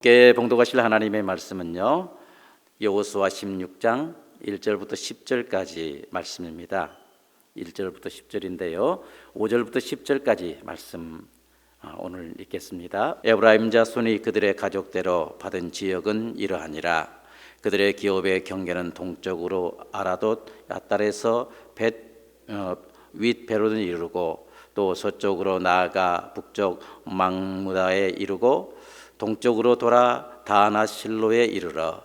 함께 봉독하실 하나님의 말씀은요, 여호수아 16장 1절부터 10절까지 말씀입니다. 1절부터 10절인데요, 5절부터 10절까지 말씀 오늘 읽겠습니다. 에브라임 자손이 그들의 가족대로 받은 지역은 이러하니라. 그들의 기업의 경계는 동쪽으로 아라돗 야딸에서 윗 베로든에 이르고, 또 서쪽으로 나아가 북쪽 막무다에 이르고, 동쪽으로 돌아 다나 실로에 이르러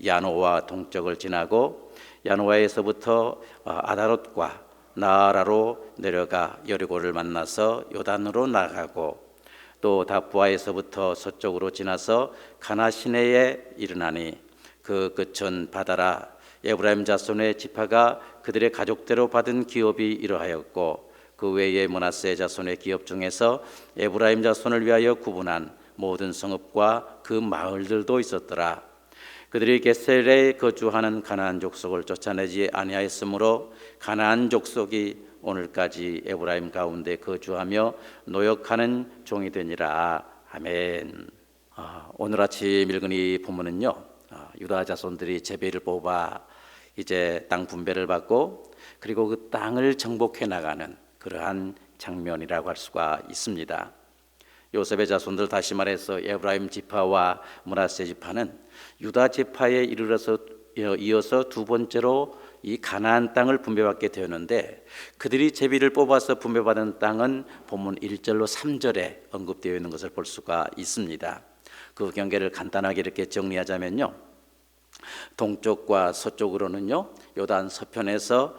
야노와 동쪽을 지나고, 야노아에서부터 아다롯과 나아라로 내려가 여리고를 만나서 요단으로 나가고, 또 다부아에서부터 서쪽으로 지나서 가나 시내에 이르나니 그 끝은 바다라. 에브라임 자손의 지파가 그들의 가족대로 받은 기업이 이러하였고, 그 외에 므낫세 자손의 기업 중에서 에브라임 자손을 위하여 구분한 모든 성읍과 그 마을들도 있었더라. 그들이 게셀에 거주하는 가나안 족속을 쫓아내지 아니하였으므로 가나안 족속이 오늘까지 에브라임 가운데 거주하며 노역하는 종이 되니라. 아멘. 오늘 아침 읽은 이 본문은요, 유다 자손들이 제비를 뽑아 이제 땅 분배를 받고, 그리고 그 땅을 정복해 나가는 그러한 장면이라고 할 수가 있습니다. 요셉의 자손들, 다시 말해서 에브라임 지파와 므낫세 지파는 유다 지파에 이어서 두 번째로 이 가나안 땅을 분배받게 되었는데, 그들이 제비를 뽑아서 분배받은 땅은 본문 1절로 3절에 언급되어 있는 것을 볼 수가 있습니다. 그 경계를 간단하게 이렇게 정리하자면요, 동쪽과 서쪽으로는요 요단 서편에서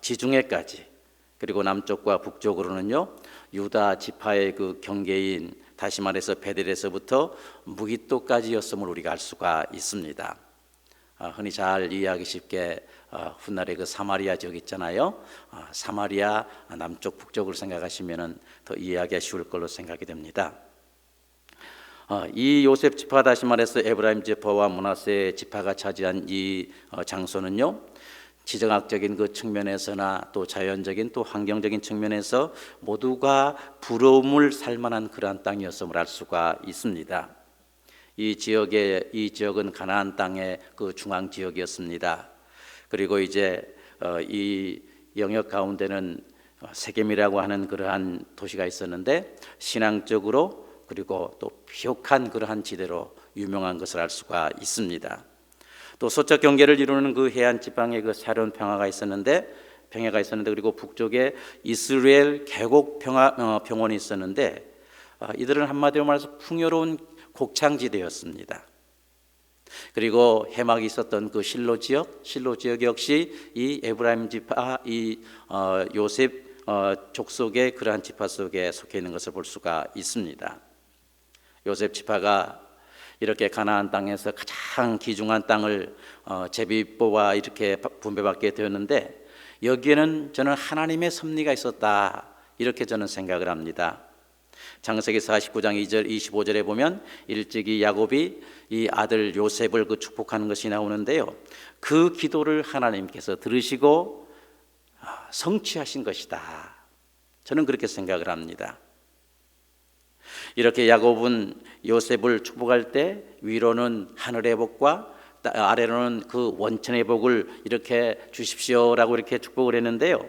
지중해까지, 그리고 남쪽과 북쪽으로는요 유다 지파의 그 경계인, 다시 말해서 베델에서부터 무기토까지였음을 우리가 알 수가 있습니다. 흔히 잘 이해하기 쉽게 훗날에 그 사마리아 지역 있잖아요. 사마리아 남쪽 북쪽을 생각하시면 더 이해하기가 쉬울 걸로 생각이 됩니다. 이 요셉 지파, 다시 말해서 에브라임 지파와 므낫세 지파가 차지한 이 장소는요, 지정학적인 그 측면에서나 또 자연적인 또 환경적인 측면에서 모두가 부러움을 살 만한 그러한 땅이었음을 알 수가 있습니다. 이 지역은 가나안 땅의 그 중앙 지역이었습니다. 그리고 이제 이 영역 가운데는 세겜이라고 하는 그러한 도시가 있었는데, 신앙적으로 그리고 또 비옥한 그러한 지대로 유명한 것을 알 수가 있습니다. 또 서쪽 경계를 이루는 그 해안 지방에 그 샤론 평야가 있었는데, 그리고 북쪽에 이스라엘 계곡 평원이 있었는데, 이들은 한마디로 말해서 풍요로운 곡창지대였습니다. 그리고 해막이 있었던 그 실로 지역 역시 이 에브라임 지파, 이 요셉 족속의 그러한 지파 속에 속해 있는 것을 볼 수가 있습니다. 요셉 지파가 이렇게 가나안 땅에서 가장 귀중한 땅을 제비 뽑아 이렇게 분배받게 되었는데, 여기에는 저는 하나님의 섭리가 있었다, 이렇게 저는 생각을 합니다. 창세기 49장 2절 25절에 보면 일찍이 야곱이 이 아들 요셉을 그 축복하는 것이 나오는데요, 그 기도를 하나님께서 들으시고 성취하신 것이다, 저는 그렇게 생각을 합니다. 이렇게 야곱은 요셉을 축복할 때 위로는 하늘의 복과 아래로는 그 원천의 복을 이렇게 주십시오라고 이렇게 축복을 했는데요,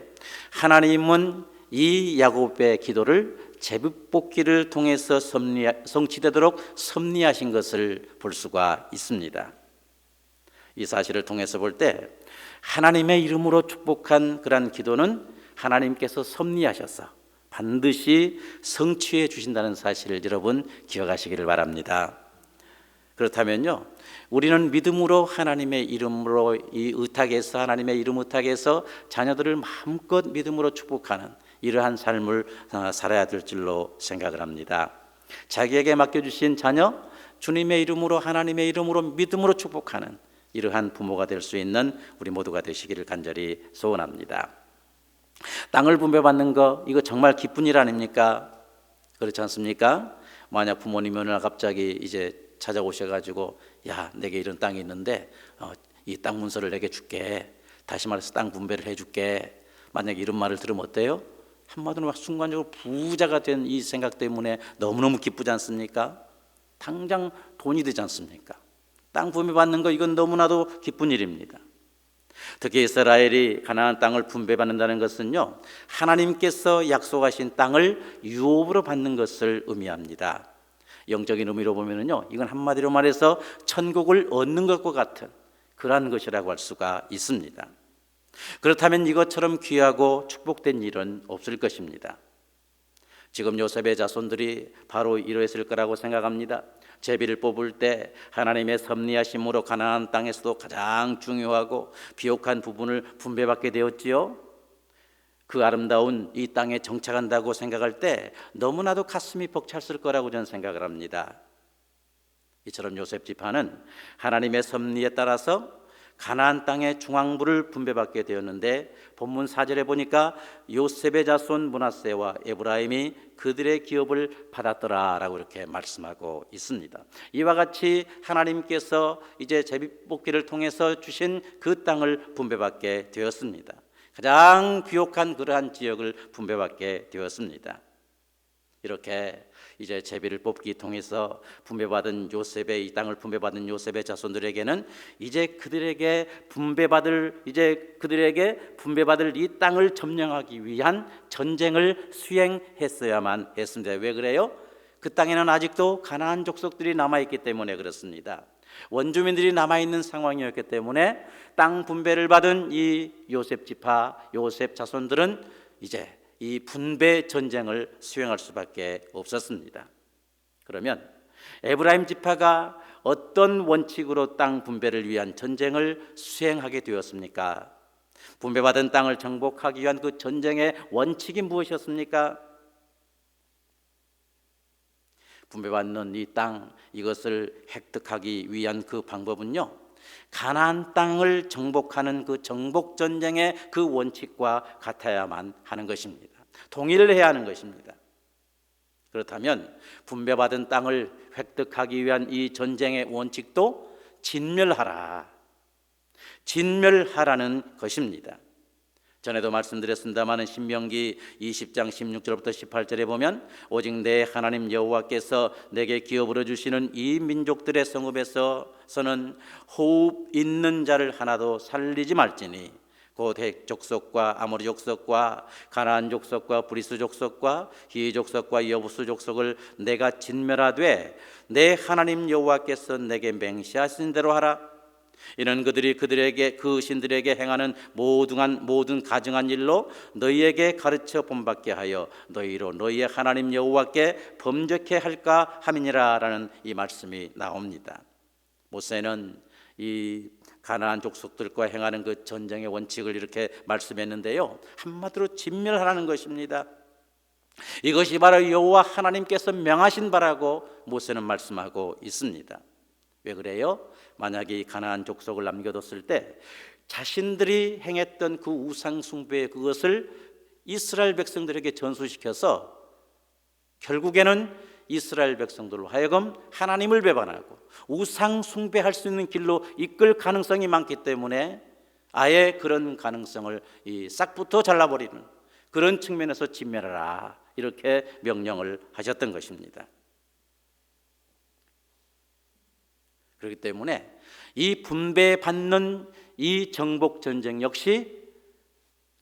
하나님은 이 야곱의 기도를 제비 뽑기를 통해서 성취되도록 섭리하신 것을 볼 수가 있습니다. 이 사실을 통해서 볼 때 하나님의 이름으로 축복한 그러한 기도는 하나님께서 섭리하셔서 반드시 성취해 주신다는 사실을 여러분 기억하시기를 바랍니다. 그렇다면요, 우리는 믿음으로 하나님의 이름으로 하나님의 이름 의탁해서 자녀들을 마음껏 믿음으로 축복하는 이러한 삶을 살아야 될 줄로 생각을 합니다. 자기에게 맡겨주신 자녀, 주님의 이름으로, 하나님의 이름으로 믿음으로 축복하는 이러한 부모가 될 수 있는 우리 모두가 되시기를 간절히 소원합니다. 땅을 분배받는 거, 이거 정말 기쁜 일 아닙니까? 그렇지 않습니까? 만약 부모님이 오늘 갑자기 이제 찾아오셔가지고, 야, 내게 이런 땅이 있는데 이 땅 문서를 내게 줄게, 다시 말해서 땅 분배를 해줄게, 만약 이런 말을 들으면 어때요? 한마디로 막 순간적으로 부자가 된 이 생각 때문에 너무너무 기쁘지 않습니까? 당장 돈이 되지 않습니까? 땅 분배받는 거 이건 너무나도 기쁜 일입니다. 특히 이스라엘이 가나안 땅을 분배받는다는 것은요, 하나님께서 약속하신 땅을 유업으로 받는 것을 의미합니다. 영적인 의미로 보면은요, 이건 한마디로 말해서 천국을 얻는 것과 같은 그러한 것이라고 할 수가 있습니다. 그렇다면 이것처럼 귀하고 축복된 일은 없을 것입니다. 지금 요셉의 자손들이 바로 이러했을 거라고 생각합니다. 제비를 뽑을 때 하나님의 섭리하심으로 가나안 땅에서도 가장 중요하고 비옥한 부분을 분배받게 되었지요. 그 아름다운 이 땅에 정착한다고 생각할 때 너무나도 가슴이 벅찼을 거라고 저는 생각을 합니다. 이처럼 요셉 지파는 하나님의 섭리에 따라서 가나안 땅의 중앙부를 분배받게 되었는데, 본문 4절에 보니까 요셉의 자손 므낫세와 에브라임이 그들의 기업을 받았더라라고 이렇게 말씀하고 있습니다. 이와 같이 하나님께서 이제 제비뽑기를 통해서 주신 그 땅을 분배받게 되었습니다. 가장 비옥한 그러한 지역을 분배받게 되었습니다. 이렇게 이제 제비를 뽑기 통해서 분배받은 요셉의 이 땅을 분배받은 요셉의 자손들에게는 이제 그들에게 분배받을 이 땅을 점령하기 위한 전쟁을 수행했어야만 했습니다. 왜 그래요? 그 땅에는 아직도 가나안 족속들이 남아있기 때문에 그렇습니다. 원주민들이 남아있는 상황이었기 때문에 땅 분배를 받은 이 요셉 지파, 요셉 자손들은 이제 이 분배 전쟁을 수행할 수밖에 없었습니다. 그러면 에브라임 지파가 어떤 원칙으로 땅 분배를 위한 전쟁을 수행하게 되었습니까? 분배받은 땅을 정복하기 위한 그 전쟁의 원칙이 무엇이었습니까? 분배받는 이 땅, 이것을 획득하기 위한 그 방법은요, 가나안 땅을 정복하는 그 정복 전쟁의 그 원칙과 같아야만 하는 것입니다. 동의를 해야 하는 것입니다. 그렇다면 분배받은 땅을 획득하기 위한 이 전쟁의 원칙도 진멸하라는 것입니다. 전에도 말씀드렸습니다마는 신명기 20장 16절부터 18절에 보면 오직 내 하나님 여호와께서 내게 기업으로 주시는 이 민족들의 성읍에서는 호흡 있는 자를 하나도 살리지 말지니 곧 헷 족속과 아모리 족속과 가나안 족속과 브리스 족속과 히 족속과 여부스 족속을 내가 진멸하되 내 하나님 여호와께서 내게 맹세하신 대로 하라. 이는 그들이 그 신들에게 행하는 모든 가증한 일로 너희에게 가르쳐 본받게 하여 너희로 너희의 하나님 여호와께 범죄케 할까 함이니라라는 이 말씀이 나옵니다. 모세는 이 가나안 족속들과 행하는 그 전쟁의 원칙을 이렇게 말씀했는데요, 한마디로 진멸하라는 것입니다. 이것이 바로 여호와 하나님께서 명하신 바라고 모세는 말씀하고 있습니다. 왜 그래요? 만약에 이 가나안 족속을 남겨뒀을 때 자신들이 행했던 그 우상 숭배, 그것을 이스라엘 백성들에게 전수시켜서 결국에는 이스라엘 백성들로 하여금 하나님을 배반하고 우상 숭배할 수 있는 길로 이끌 가능성이 많기 때문에 아예 그런 가능성을 싹부터 잘라버리는 그런 측면에서 진멸하라, 이렇게 명령을 하셨던 것입니다. 그렇기 때문에 이 분배받는 이 정복 전쟁 역시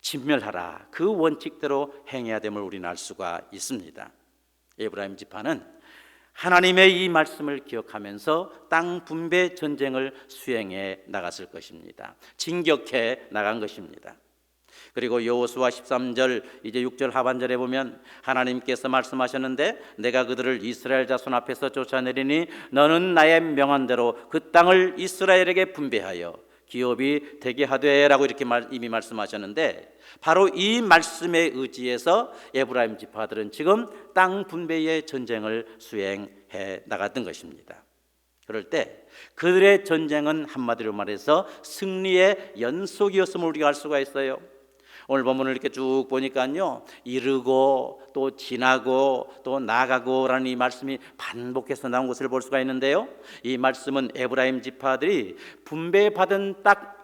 진멸하라, 그 원칙대로 행해야 됨을 우리는 알 수가 있습니다. 에브라임 지파는 하나님의 이 말씀을 기억하면서 땅 분배 전쟁을 수행해 나갔을 것입니다. 진격해 나간 것입니다. 그리고 여호수아 13절 이제 6절 하반절에 보면 하나님께서 말씀하셨는데 내가 그들을 이스라엘 자손 앞에서 쫓아내리니 너는 나의 명한 대로 그 땅을 이스라엘에게 분배하여 기업이 되게 하되라고 이렇게 이미 말씀하셨는데, 바로 이 말씀에 의지해서 에브라임 지파들은 지금 땅 분배의 전쟁을 수행해 나갔던 것입니다. 그럴 때 그들의 전쟁은 한마디로 말해서 승리의 연속이었음을 우리가 알 수가 있어요. 오늘 본문을 이렇게 쭉 보니까요, 이르고 또 지나고 또 나가고라는 이 말씀이 반복해서 나온 것을 볼 수가 있는데요, 이 말씀은 에브라임 지파들이 분배받은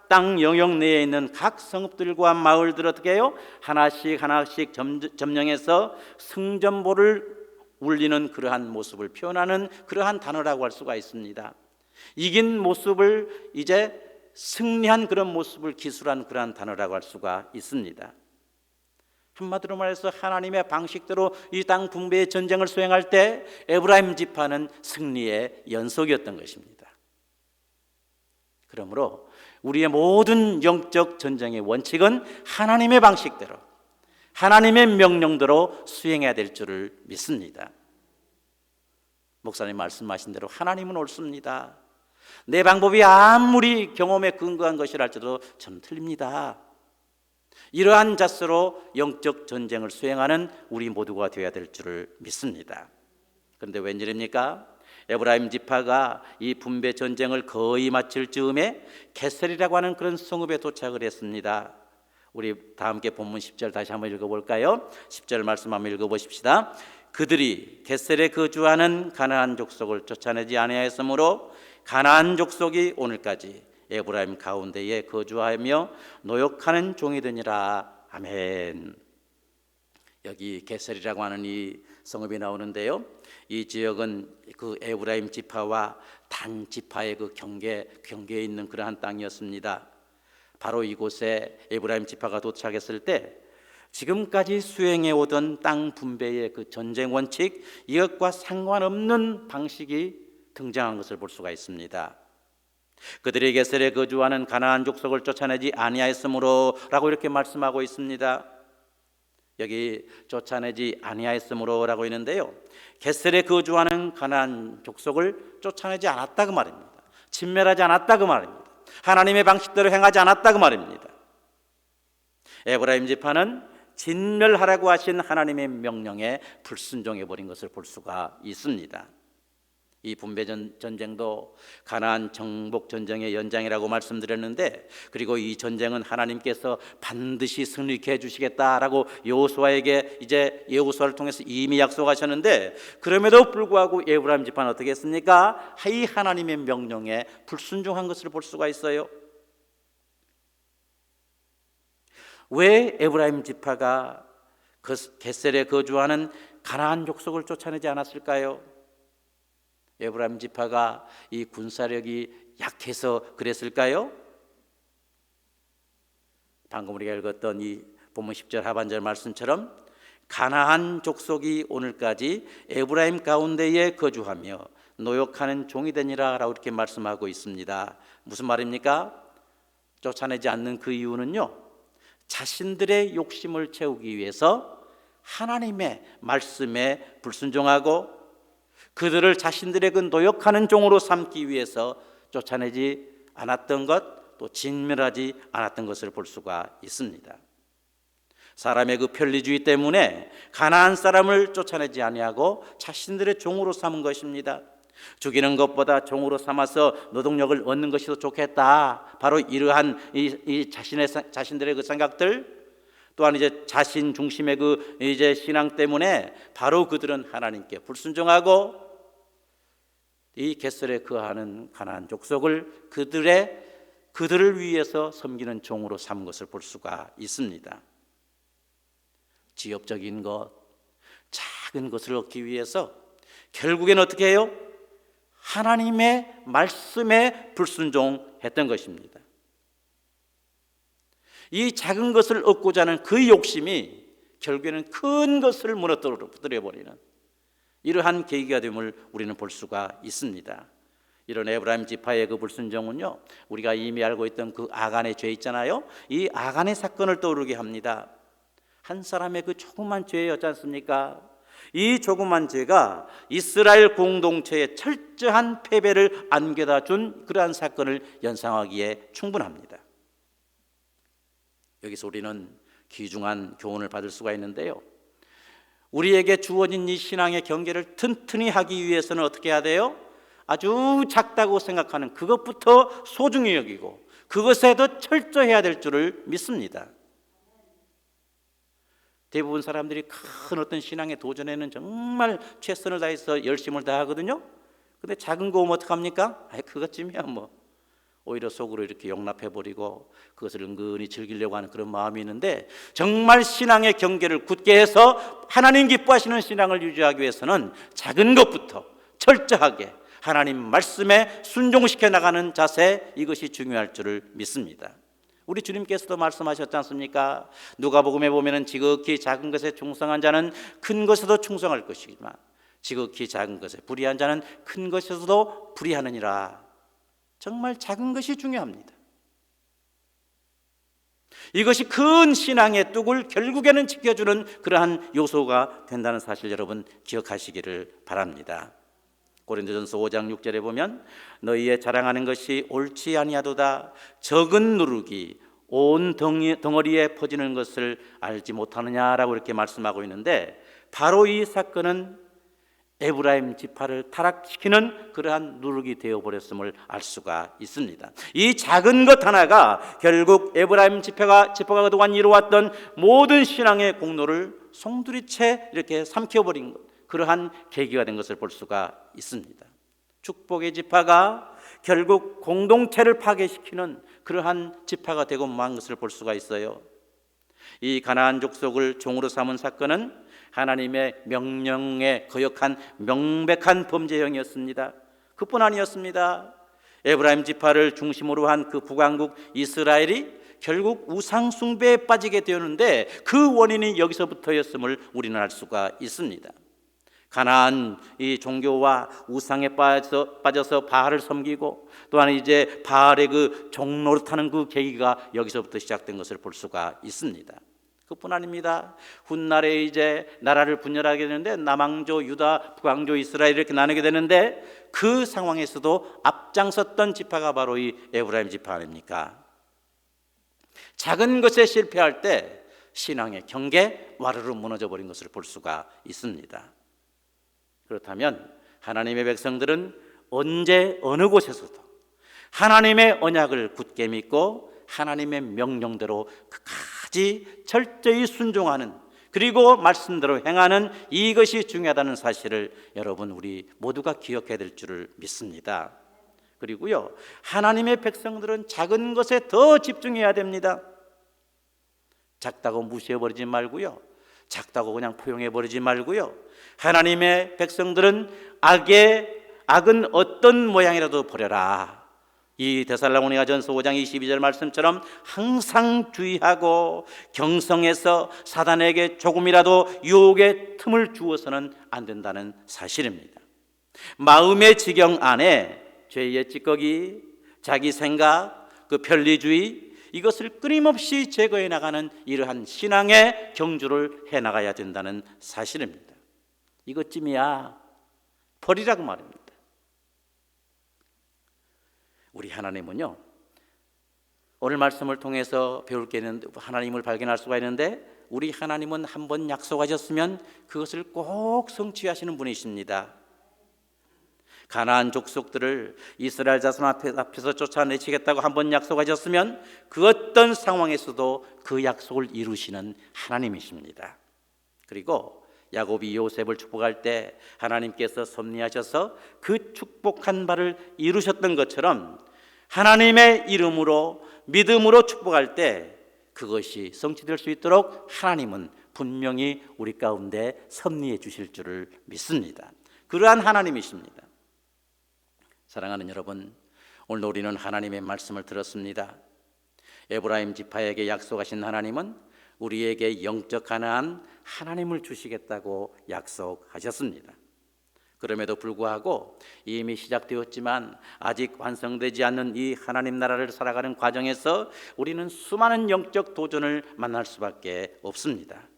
땅 영역 내에 있는 각 성읍들과 마을들을 어떻게 해요? 하나씩 점령해서 승전보를 울리는 그러한 모습을 표현하는 그러한 단어라고 할 수가 있습니다. 이긴 모습을 이제 승리한 그런 모습을 기술한 그러한 단어라고 할 수가 있습니다. 한마디로 말해서 하나님의 방식대로 이 땅 분배의 전쟁을 수행할 때 에브라임 지파는 승리의 연속이었던 것입니다. 그러므로 우리의 모든 영적 전쟁의 원칙은 하나님의 방식대로, 하나님의 명령대로 수행해야 될 줄을 믿습니다. 목사님 말씀하신 대로 하나님은 옳습니다. 내 방법이 아무리 경험에 근거한 것이랄지라도 저는 틀립니다. 이러한 자세로 영적 전쟁을 수행하는 우리 모두가 되어야 될 줄을 믿습니다. 그런데 웬일입니까? 에브라임 지파가 이 분배 전쟁을 거의 마칠 즈음에 게셀이라고 하는 그런 성읍에 도착을 했습니다. 우리 다 함께 본문 10절 다시 한번 읽어볼까요? 10절 말씀 한번 읽어보십시다. 그들이 게셀에 거주하는 가나안 족속을 쫓아내지 아니하였으므로 가나안 족속이 오늘까지 에브라임 가운데에 거주하며 노역하는 종이 되니라. 아멘. 여기 게셀이라고 하는 이 성읍이 나오는데요, 이 지역은 그 에브라임 지파와 단 지파의 그 경계에 있는 그러한 땅이었습니다. 바로 이곳에 에브라임 지파가 도착했을 때 지금까지 수행해 오던 땅 분배의 그 전쟁 원칙, 이것과 상관없는 방식이 등장한 것을 볼 수가 있습니다. 그들이 게셀에 거주하는 가나안 족속을 쫓아내지 아니하였으므로 라고 이렇게 말씀하고 있습니다. 여기 쫓아내지 아니하였으므로 라고 있는데요, 게셀에 거주하는 가나안 족속을 쫓아내지 않았다 그 말입니다. 진멸하지 않았다 그 말입니다. 하나님의 방식대로 행하지 않았다 그 말입니다. 에브라임 지파는 진멸하라고 하신 하나님의 명령에 불순종해 버린 것을 볼 수가 있습니다. 이 분배 전쟁도 가나안 정복 전쟁의 연장이라고 말씀드렸는데, 그리고 이 전쟁은 하나님께서 반드시 승리케 해주시겠다라고 여호수아에게 이제 여호수아를 통해서 이미 약속하셨는데, 그럼에도 불구하고 에브라임 지파는 어떻게 했습니까? 이 하나님의 명령에 불순종한 것을 볼 수가 있어요. 왜 에브라임 지파가 게셀에 거주하는 가나안 족속을 쫓아내지 않았을까요? 에브라임 지파가 이 군사력이 약해서 그랬을까요? 방금 우리가 읽었던 이 본문 10절 하반절 말씀처럼 가나안 족속이 오늘까지 에브라임 가운데에 거주하며 노역하는 종이 되니라 라고 이렇게 말씀하고 있습니다. 무슨 말입니까? 쫓아내지 않는 그 이유는요, 자신들의 욕심을 채우기 위해서 하나님의 말씀에 불순종하고 그들을 자신들의 그 노역하는 종으로 삼기 위해서 쫓아내지 않았던 것, 또 진멸하지 않았던 것을 볼 수가 있습니다. 사람의 그 편리주의 때문에 가나안 사람을 쫓아내지 아니하고 자신들의 종으로 삼은 것입니다. 죽이는 것보다 종으로 삼아서 노동력을 얻는 것이 더 좋겠다. 바로 이러한 자신들의 그 생각들, 또한 이제 자신 중심의 그 이제 신앙 때문에 바로 그들은 하나님께 불순종하고 이 게셀에 거하는 가나안 족속을 그들을 위해서 섬기는 종으로 삼은 것을 볼 수가 있습니다. 지엽적인 것, 작은 것을 얻기 위해서 결국엔 어떻게 해요? 하나님의 말씀에 불순종했던 것입니다. 이 작은 것을 얻고자 하는 그 욕심이 결국에는 큰 것을 무너뜨려버리는 이러한 계기가 됨을 우리는 볼 수가 있습니다. 이런 에브라임 지파의 그 불순종은요, 우리가 이미 알고 있던 그 아간의 죄 있잖아요, 이 아간의 사건을 떠오르게 합니다. 한 사람의 그 조그만 죄였지 않습니까? 이 조그만 죄가 이스라엘 공동체의 철저한 패배를 안겨다 준 그러한 사건을 연상하기에 충분합니다. 여기서 우리는 귀중한 교훈을 받을 수가 있는데요, 우리에게 주어진 이 신앙의 경계를 튼튼히 하기 위해서는 어떻게 해야 돼요? 아주 작다고 생각하는 그것부터 소중히 여기고 그것에 더 철저해야 될 줄을 믿습니다. 대부분 사람들이 큰 어떤 신앙의 도전에는 정말 최선을 다해서 열심을 다하거든요. 근데 작은 거 오면 어떡합니까? 그것쯤이야 뭐. 오히려 속으로 이렇게 용납해버리고 그것을 은근히 즐기려고 하는 그런 마음이 있는데, 정말 신앙의 경계를 굳게 해서 하나님 기뻐하시는 신앙을 유지하기 위해서는 작은 것부터 철저하게 하나님 말씀에 순종시켜 나가는 자세, 이것이 중요할 줄을 믿습니다. 우리 주님께서도 말씀하셨지 않습니까? 누가복음에 보면은 지극히 작은 것에 충성한 자는 큰 것에도 충성할 것이지만 지극히 작은 것에 불의한 자는 큰 것에서도 불의하느니라. 정말 작은 것이 중요합니다. 이것이 큰 신앙의 뚝을 결국에는 지켜주는 그러한 요소가 된다는 사실 여러분 기억하시기를 바랍니다. 고린도전서 5장 6절에 보면 너희의 자랑하는 것이 옳지 아니하도다. 적은 누룩이 온 덩어리에 퍼지는 것을 알지 못하느냐라고 이렇게 말씀하고 있는데, 바로 이 사건은 에브라임 지파를 타락시키는 그러한 누룩이 되어버렸음을 알 수가 있습니다. 이 작은 것 하나가 결국 에브라임 지파가 그동안 이루어왔던 모든 신앙의 공로를 송두리째 이렇게 삼켜버린 것, 그러한 계기가 된 것을 볼 수가 있습니다. 축복의 지파가 결국 공동체를 파괴시키는 그러한 지파가 되고 만 것을 볼 수가 있어요. 이 가나안 족속을 종으로 삼은 사건은 하나님의 명령에 거역한 명백한 범죄형이었습니다. 그뿐 아니었습니다. 에브라임 지파를 중심으로 한 그 북왕국 이스라엘이 결국 우상 숭배에 빠지게 되었는데, 그 원인이 여기서부터였음을 우리는 알 수가 있습니다. 가나안 이 종교와 우상에 빠져서 바알을 섬기고, 또한 이제 바알의 그 종노릇하는 그 계기가 여기서부터 시작된 것을 볼 수가 있습니다. 그뿐 아닙니다. 훗날에 이제 나라를 분열하게 되는데 남왕조 유다, 북왕조 이스라엘 이렇게 나누게 되는데, 그 상황에서도 앞장섰던 지파가 바로 이 에브라임 지파 아닙니까? 작은 것에 실패할 때 신앙의 경계 와르르 무너져 버린 것을 볼 수가 있습니다. 그렇다면 하나님의 백성들은 언제 어느 곳에서도 하나님의 언약을 굳게 믿고 하나님의 명령대로 끝까지 철저히 순종하는, 그리고 말씀대로 행하는, 이것이 중요하다는 사실을 여러분 우리 모두가 기억해야 될 줄을 믿습니다. 그리고요, 하나님의 백성들은 작은 것에 더 집중해야 됩니다. 작다고 무시해버리지 말고요, 작다고 그냥 포용해버리지 말고요, 하나님의 백성들은 악은 어떤 모양이라도 버려라. 이 데살로니가전서 5장 22절 말씀처럼 항상 주의하고 경성해서 사단에게 조금이라도 유혹의 틈을 주어서는 안 된다는 사실입니다. 마음의 지경 안에 죄의 찌꺼기, 자기 생각, 그 편리주의, 이것을 끊임없이 제거해 나가는 이러한 신앙의 경주를 해나가야 된다는 사실입니다. 이것쯤이야 버리라고 말입니다. 우리 하나님은요, 오늘 말씀을 통해서 배울 게 있는데, 하나님을 발견할 수가 있는데, 우리 하나님은 한번 약속하셨으면 그것을 꼭 성취하시는 분이십니다. 가나안 족속들을 이스라엘 자손 앞에서 쫓아내시겠다고 한번 약속하셨으면 그 어떤 상황에서도 그 약속을 이루시는 하나님이십니다. 그리고 야곱이 요셉을 축복할 때 하나님께서 섭리하셔서 그 축복한 바를 이루셨던 것처럼, 하나님의 이름으로 믿음으로 축복할 때 그것이 성취될 수 있도록 하나님은 분명히 우리 가운데 섭리해 주실 줄을 믿습니다. 그러한 하나님이십니다. 사랑하는 여러분, 오늘 우리는 하나님의 말씀을 들었습니다. 에브라임 지파에게 약속하신 하나님은 우리에게 영적 가나안 하나님을 주시겠다고 약속하셨습니다. 그럼에도 불구하고 이미 시작되었지만 아직 완성되지 않는 이 하나님 나라를 살아가는 과정에서 우리는 수많은 영적 도전을 만날 수밖에 없습니다.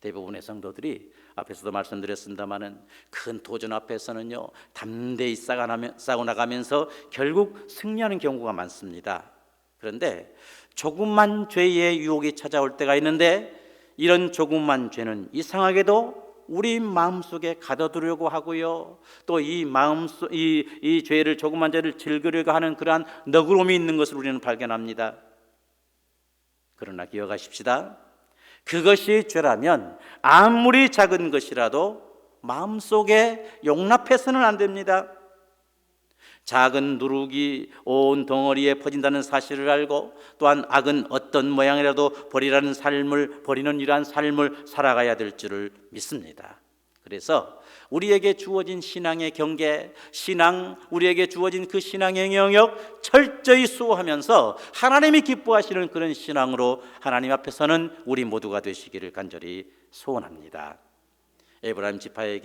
대부분의 성도들이 앞에서도 말씀드렸습니다마는 큰 도전 앞에서는요, 담대히 싸고 나가면서 결국 승리하는 경우가 많습니다. 그런데 조금만 죄의 유혹이 찾아올 때가 있는데, 이런 조금만 죄는 이상하게도 우리 마음속에 가둬두려고 하고요, 또 이 죄를, 조금만 죄를 즐기려고 하는 그러한 너그러움이 있는 것을 우리는 발견합니다. 그러나 기억하십시다. 그것이 죄라면 아무리 작은 것이라도 마음속에 용납해서는 안 됩니다. 작은 누룩이 온 덩어리에 퍼진다는 사실을 알고 또한 악은 어떤 모양이라도 버리는 이러한 삶을 살아가야 될 줄을 믿습니다. 그래서 우리에게 주어진 신앙의 경계, 우리에게 주어진 그 신앙의 영역 철저히 수호하면서 하나님이 기뻐하시는 그런 신앙으로 하나님 앞에서는 우리 모두가 되시기를 간절히 소원합니다. 에브라임 지파의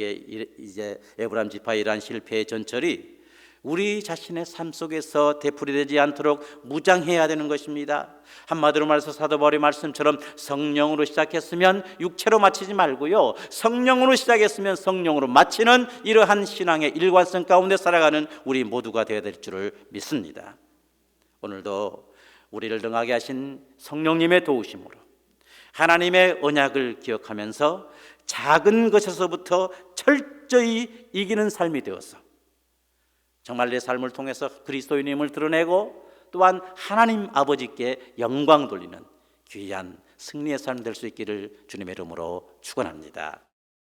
이러한 실패의 전철이 우리 자신의 삶 속에서 되풀이되지 않도록 무장해야 되는 것입니다. 한마디로 말해서 사도 바울의 말씀처럼 성령으로 시작했으면 육체로 마치지 말고요, 성령으로 시작했으면 성령으로 마치는 이러한 신앙의 일관성 가운데 살아가는 우리 모두가 되어야 될 줄을 믿습니다. 오늘도 우리를 능하게 하신 성령님의 도우심으로 하나님의 언약을 기억하면서 작은 것에서부터 철저히 이기는 삶이 되어서 정말 내 삶을 통해서 그리스도인임을 드러내고 또한 하나님 아버지께 영광 돌리는 귀한 승리의 삶 될 수 있기를 주님의 이름으로 축원합니다.